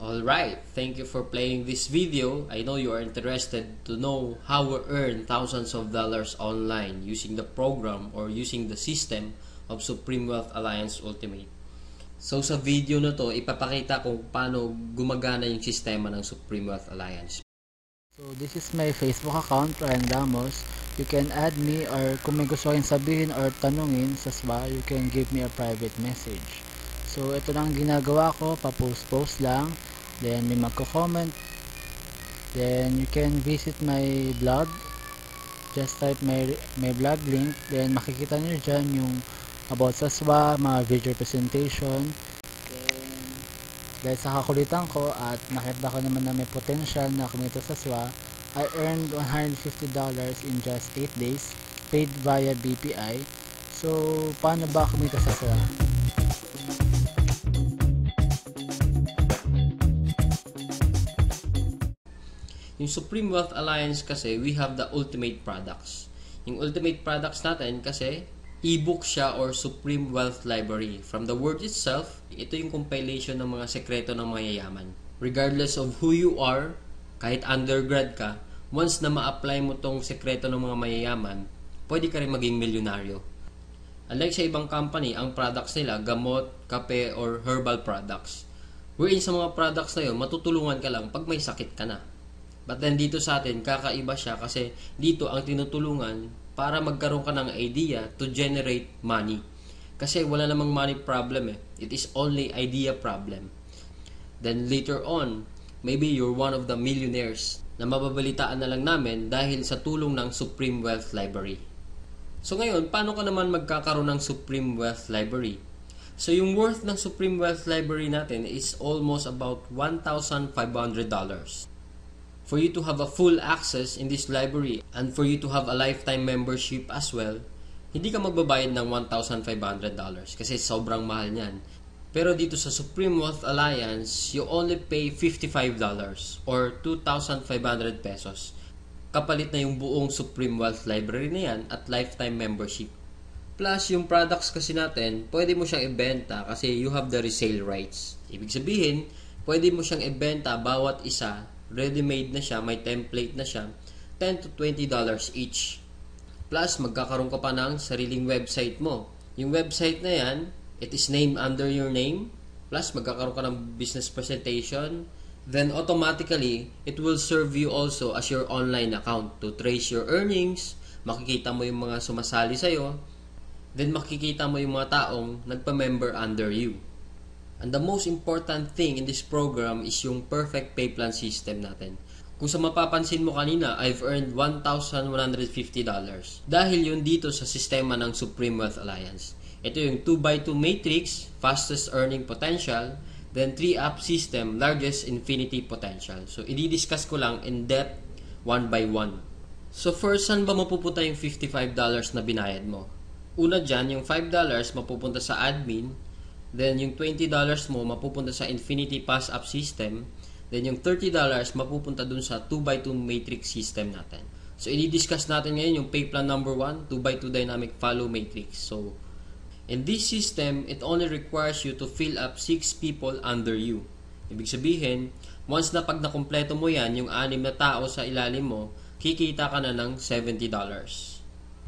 Alright, thank you for playing this video. I know you are interested to know how we earn thousands of dollars online using the program or using the system of Supreme Wealth Alliance Ultimate. So sa video na to, ipapakita kung paano gumagana yung sistema ng Supreme Wealth Alliance. So this is my Facebook account, Ryan Damos. You can add me, or kung may gusto kayong sabihin or tanungin sa SWA, you can give me a private message. So ito lang ginagawa ko, pa-post lang, then may magko-comment, then you can visit my blog, just type my blog link, then makikita nyo dyan yung about sa SWA, mga video presentation. Then dahil sa kakulitan ko at nakita ko naman na may potential na kumita sa SWA, I earned $150 in just 8 days paid via BPI. So paano ba kumita sa SWA? Yung Supreme Wealth Alliance kasi, we have the ultimate products. Yung ultimate products natin kasi, ebook siya or Supreme Wealth Library. From the word itself, ito yung compilation ng mga sekreto ng mayayaman. Regardless of who you are, kahit undergrad ka, once na ma-apply mo tong sekreto ng mga mayayaman, pwede ka rin maging milyonaryo. Unlike sa ibang company, ang products nila, gamot, kape, or herbal products. Wherein sa mga products na yun, matutulungan ka lang pag may sakit ka na. But then dito sa atin, kakaiba siya kasi dito ang tinutulungan para magkaroon ka ng idea to generate money. Kasi wala namang money problem eh. It is only idea problem. Then later on, maybe you're one of the millionaires na mababalitaan na lang namin dahil sa tulong ng Supreme Wealth Library. So ngayon, paano ka naman magkakaroon ng Supreme Wealth Library? So yung worth ng Supreme Wealth Library natin is almost about $1,500. For you to have a full access in this library and for you to have a lifetime membership as well, hindi ka magbabayad ng $1,500 kasi sobrang mahal niyan. Pero dito sa Supreme Wealth Alliance, you only pay $55 or 2,500 pesos. Kapalit na yung buong Supreme Wealth Library na yan at lifetime membership. Plus, yung products kasi natin, pwede mo siyang ibenta kasi you have the resale rights. Ibig sabihin, pwede mo siyang ibenta bawat isa, ready-made na siya, may template na siya, $10 to $20 each. Plus, magkakaroon ka pa ng sariling website mo. Yung website na yan, it is named under your name. Plus, magkakaroon ka ng business presentation. Then, automatically, it will serve you also as your online account to trace your earnings. Makikita mo yung mga sumasali sa'yo. Then, makikita mo yung mga taong nagpa-member under you. And the most important thing in this program is yung perfect pay plan system natin. Kung sa mapapansin mo kanina, I've earned $1,150 dahil yun dito sa sistema ng Supreme Wealth Alliance. Ito yung 2x2 matrix, fastest earning potential, then 3-up system, largest infinity potential. So, i-discuss ko lang in depth, one by one. So, first, saan ba mapupunta yung $55 na binayad mo? Una dyan, yung $5 mapupunta sa admin. Then, yung $20 mo mapupunta sa Infinity Pass-Up System. Then, yung $30 mapupunta dun sa 2x2 Matrix System natin. So, i-discuss natin ngayon yung pay plan number 1, 2x2 Dynamic Follow Matrix. So, in this system, it only requires you to fill up 6 people under you. Ibig sabihin, once na pag nakumpleto mo yan, yung 6 na tao sa ilalim mo, kikita ka na ng $70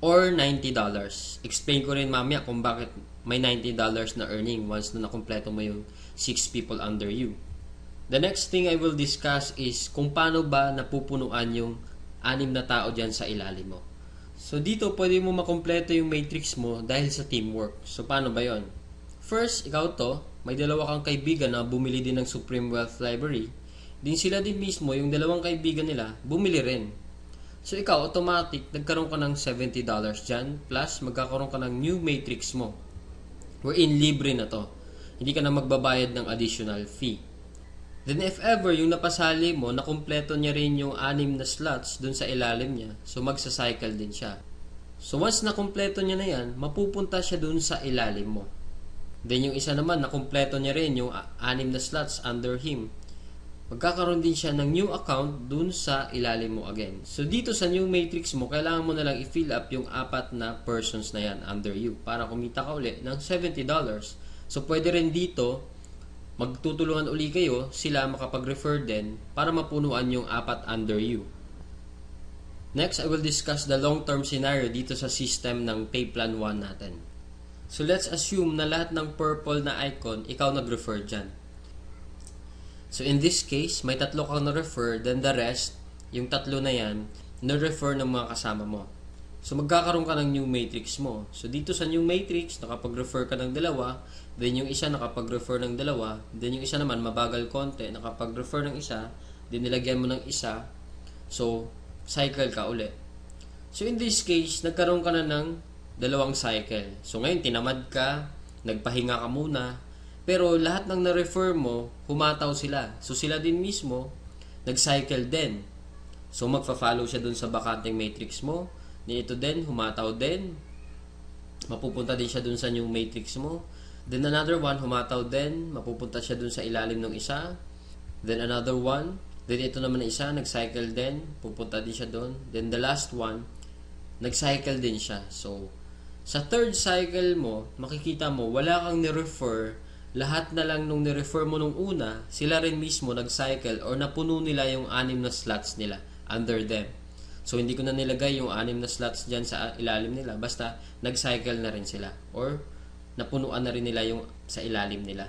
or $90. Explain ko rin mamaya kung bakit may $90 na earning once na nakumpleto mo yung 6 people under you. The next thing I will discuss is kung paano ba napupunuan yung 6 na tao dyan sa ilalim mo. So dito pwede mo makumpleto yung matrix mo dahil sa teamwork. So paano ba yon? First, ikaw to, may dalawa kang kaibigan na bumili din ng Supreme Wealth Library. Din sila din mismo, yung dalawang kaibigan nila, bumili rin. So ikaw, automatic, nagkaroon ka ng $70 dyan, plus magkakaroon ka ng new matrix mo. Wherein libre na to. Hindi ka na magbabayad ng additional fee. Then if ever yung napasali mo, nakumpleto niya rin yung 6 na slots dun sa ilalim niya. So magsa-cycle din siya. So once nakumpleto niya na yan, mapupunta siya dun sa ilalim mo. Then yung isa naman, nakumpleto niya rin yung 6 na slots under him. Magkakaroon din siya ng new account dun sa ilalim mo again. So dito sa new matrix mo, kailangan mo na lang i-fill up yung 4 na persons na yan under you para kumita ka ulit ng $70. So pwede rin dito magtutulungan uli kayo, sila makapag-refer din para mapunuan yung 4 under you. Next, I will discuss the long-term scenario dito sa system ng pay plan 1 natin. So let's assume na lahat ng purple na icon, ikaw nag-refer dyan. So in this case, may 3 kang na-refer, then the rest, yung 3 na yan, na-refer ng mga kasama mo. So magkakaroon ka ng new matrix mo. So dito sa new matrix, nakapag-refer ka ng 2, then yung isa nakapag-refer ng 2, then yung isa naman mabagal konti, nakapag-refer ng isa, then nilagyan mo ng isa. So cycle ka uli. So in this case, nagkaroon ka na ng 2 cycle. So ngayon tinamad ka, nagpahinga ka muna, pero lahat ng na-refer mo, humataw sila. So sila din mismo, nag-cycle din. So magfa-follow siya dun sa bakanteng matrix mo. Ito din, humataw din. Mapupunta din siya dun sa new matrix mo. Then another one, humataw din. Mapupunta siya dun sa ilalim ng isa. Then another one. Then ito naman na isa, nag-cycle din. Pupunta din siya dun. Then the last one, nag-cycle din siya. So, sa third cycle mo, makikita mo, wala kang ni-refer. Lahat na lang nung ni-refer mo nung una, sila rin mismo nag-cycle or napuno nila yung 6 na slots nila under them. So, hindi ko na nilagay yung 6 na slots dyan sa ilalim nila. Basta, nag-cycle na rin sila. Or, napunuan na rin nila yung sa ilalim nila.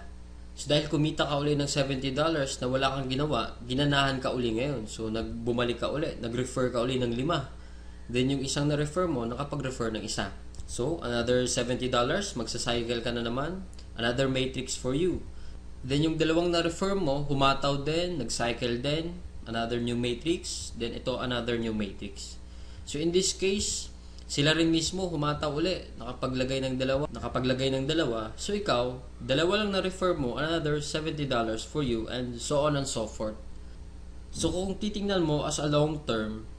So, dahil kumita ka uli ng $70 na wala kang ginawa, ginanahan ka uli ngayon. So, bumalik ka uli. Nag-refer ka uli ng 5. Then, yung isang na-refer mo, nakapag-refer ng isa. So, another $70, magsacycle ka na naman. Another matrix for you. Then, yung 2 na-refer mo, humataw din, nag-cycle din. Another new matrix. Then, ito, another new matrix. So, in this case, sila rin mismo humataw uli, nakapaglagay ng 2. So ikaw, 2 lang na-refer mo, another $70 for you, and so on and so forth. So kung titingnan mo as a long term,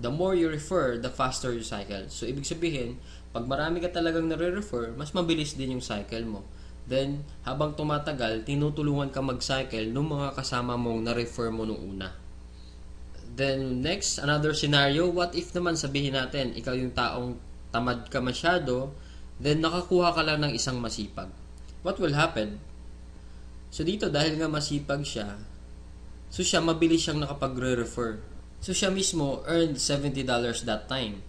the more you refer, the faster you cycle. So ibig sabihin, pag marami ka talagang nare-refer, mas mabilis din yung cycle mo. Then, habang tumatagal, tinutulungan ka mag-cycle ng mga kasama mong na-refer mo nung una. Then, next, another scenario, what if naman sabihin natin, ikaw yung taong tamad ka masyado, then nakakuha ka lang ng isang masipag. What will happen? So, dito, dahil nga masipag siya, so siya, mabilis siyang nakapagre-refer. So, siya mismo earned $70 that time.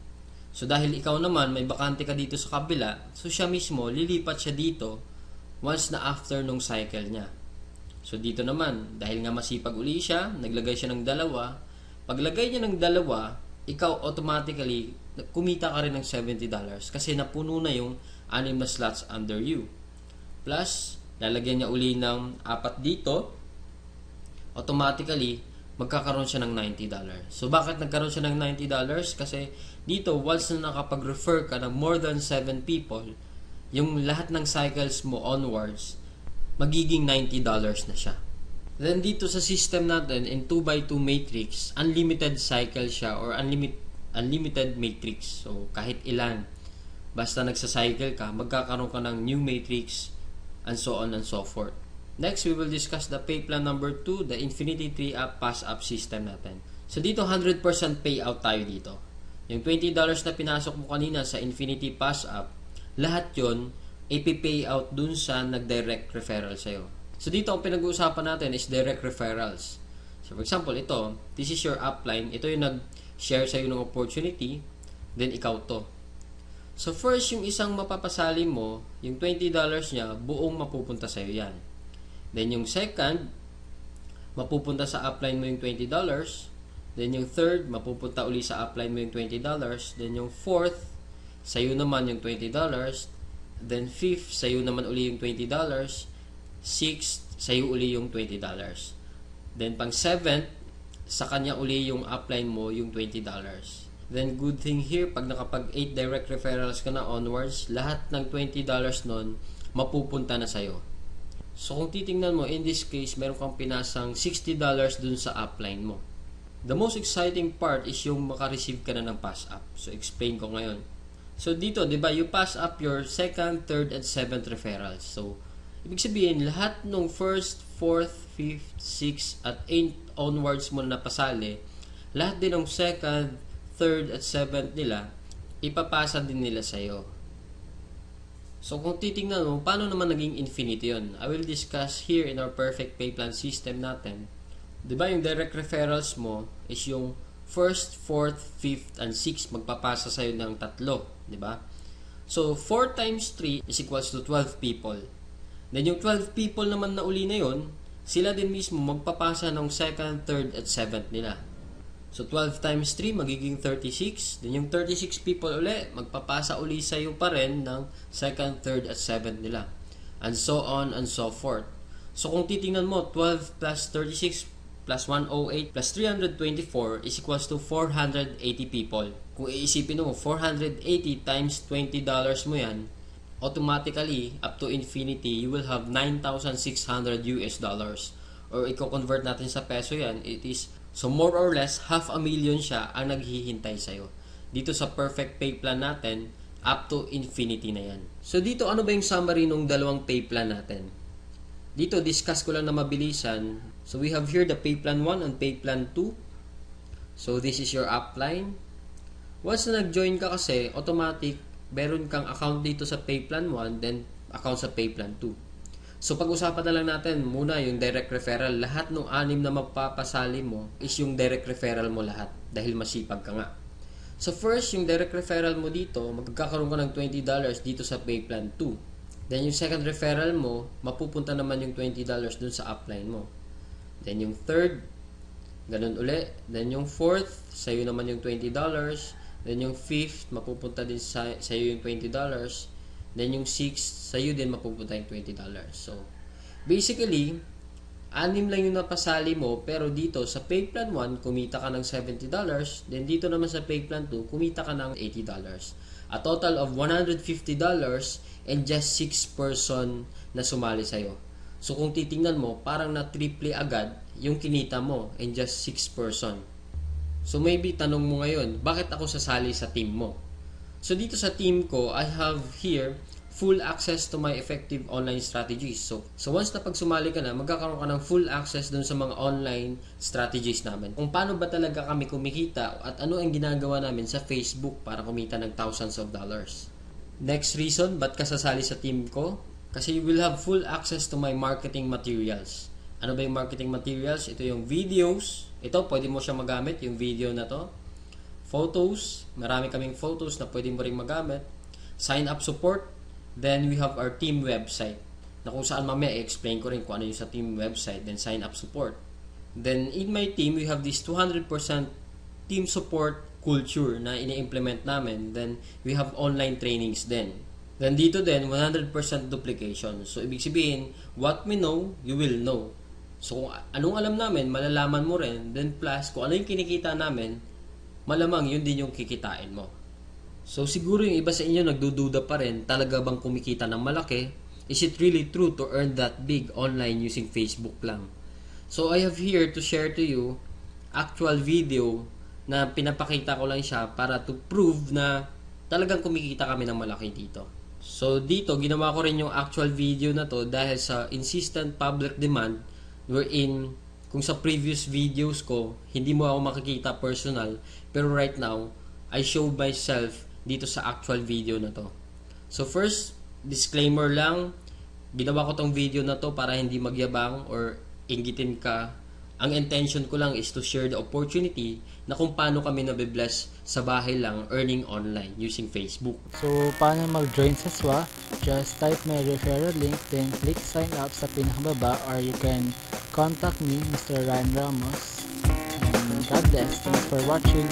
So, dahil ikaw naman, may bakante ka dito sa kabila, so siya mismo, lilipat siya dito once na after nung cycle niya. So, dito naman, dahil nga masipag uli siya, naglagay siya ng 2, paglagay niya ng 2, ikaw automatically, kumita ka rin ng $70 kasi napuno na yung 6 na slots under you. Plus, lalagyan niya uli ng 4 dito, automatically, magkakaroon siya ng $90. So, bakit nagkaroon siya ng $90? Kasi dito, once na nakapag-refer ka ng more than 7 people, yung lahat ng cycles mo onwards, magiging $90 na siya. Then dito sa system natin, in 2x2 matrix, unlimited cycle siya or unlimited matrix. So, kahit ilan, basta nagsa-cycle ka, magkakaroon ka ng new matrix, and so on and so forth. Next, we will discuss the pay plan number 2, the Infinity 3-up pass-up system natin. So, dito 100% payout tayo dito. Yung $20 na pinasok mo kanina sa Infinity pass-up, lahat yon ipi-payout dun sa nag-direct referral sa'yo. So, dito ang pinag-uusapan natin is direct referrals. So, for example, ito, this is your upline. Ito yung nag-share sa'yo ng opportunity. Then, ikaw to. So, first, yung isang mapapasali mo, yung $20 niya, buong mapupunta sa'yo yan. Then, yung second, mapupunta sa upline mo yung $20. Then, yung third, mapupunta uli sa upline mo yung $20. Then, yung fourth, sa'yo naman yung $20. Then, fifth, sa'yo naman uli yung $20. Sixth, sa'yo uli yung $20. Then, pang seventh, sa kanya uli yung upline mo yung $20. Then, good thing here, pag nakapag 8 direct referrals ka na onwards, lahat ng $20 nun, mapupunta na sa'yo. So, kung titingnan mo, in this case, meron kang pinasang $60 dun sa upline mo. The most exciting part is yung makareceive ka na ng pass-up. So, explain ko ngayon. So, dito, di ba, you pass up your second, third, and seventh referrals. So, ibig sabihin, lahat ng first, fourth, fifth, sixth, at 8 onwards mo na napasali, lahat din ng second, third, at seventh nila, ipapasa din nila sa'yo. So kung titingnan mo, paano naman naging infinity yun? I will discuss here in our perfect pay plan system natin. Diba yung direct referrals mo is yung first, fourth, fifth, and sixth magpapasa sa'yo ng 3. Diba? So 4 times 3 is equals to 12 people. Then yung 12 people naman na uli na yun, sila din mismo magpapasa ng second, third, at seventh nila. So 12 times 3 magiging 36. Then yung 36 people uli, magpapasa uli sa'yo pa rin ng second, third, at seventh nila. And so on and so forth. So kung titingnan mo, 12 plus 36 plus 108 plus 324 is equals to 480 people. Kung iisipin mo, 480 times $20 mo yan, automatically, up to infinity, you will have 9,600 US dollars. Or i-convert natin sa peso yan, it is, so more or less, 500,000 siya ang naghihintay sa'yo. Dito sa perfect pay plan natin, up to infinity na yan. So dito, ano ba yung summary ng dalawang pay plan natin? Dito, discuss ko lang na mabilisan. So we have here the pay plan 1 and pay plan 2. So this is your upline. Once na nag-join ka kasi, automatic, meron kang account dito sa pay plan 1, then account sa pay plan 2. So pag-usapan na lang natin muna yung direct referral. Lahat ng 6 na magpapasali mo is yung direct referral mo lahat dahil masipag ka nga. So first, yung direct referral mo dito, magkakaroon ka ng $20 dito sa pay plan 2. Then yung second referral mo, mapupunta naman yung $20 dun sa upline mo. Then yung third, ganun uli. Then yung fourth, sa'yo naman yung $20. Then yung fifth, mapupunta din sa'yo yung $20. Then yung sixth, sa'yo din mapupunta yung $20. So, basically, 6 lang yung napasali mo, pero dito sa pay plan 1, kumita ka ng $70. Then dito naman sa pay plan 2, kumita ka ng $80. A total of $150 and just 6 person na sumali sa'yo. So, kung titingnan mo, parang na-triple agad yung kinita mo and just 6 person. So maybe tanong mo ngayon, bakit ako sasali sa team mo? So dito sa team ko, I have here full access to my effective online strategies. So once na pag sumali ka na, magkakaroon ka ng full access dun sa mga online strategies namin. Kung paano ba talaga kami kumikita at ano ang ginagawa namin sa Facebook para kumita ng thousands of dollars. Next reason, ba't ka sasali sa team ko? Kasi you will have full access to my marketing materials. Ano ba yung marketing materials? Ito yung videos. Ito, pwede mo siya magamit, yung video na to. Photos. Marami kaming photos na pwede mo rin magamit. Sign up support. Then, we have our team website. Na kung saan mamaya, i-explain ko rin kung ano yung sa team website. Then, sign up support. Then, in my team, we have this 200% team support culture na ini-implement namin. Then, we have online trainings din. Then, dito din, 100% duplication. So, ibig sabihin, what we know, you will know. So, kung anong alam namin, malalaman mo rin. Then plus, kung ano yung kinikita namin, malamang yun din yung kikitain mo. So, siguro yung iba sa inyo nagdududa pa rin, talaga bang kumikita ng malaki? Is it really true to earn that big online using Facebook lang? So, I have here to share to you actual video na pinapakita ko lang siya para to prove na talagang kumikita kami ng malaki dito. So, dito, ginawa ko rin yung actual video na to dahil sa insistent public demand wherein kung sa previous videos ko hindi mo ako makikita personal, pero right now I show myself dito sa actual video na to. So first, disclaimer lang, ginawa ko tong video na to para hindi magyabang or inggitin ka. Ang intention ko lang is to share the opportunity na kung paano kami nabibless sa bahay lang earning online using Facebook. So, paano mag-join sa SWA? Just type my referral link, then click sign up sa pinakababa, or you can contact me, Mr. Ryan Ramos. And God bless. Thanks for watching.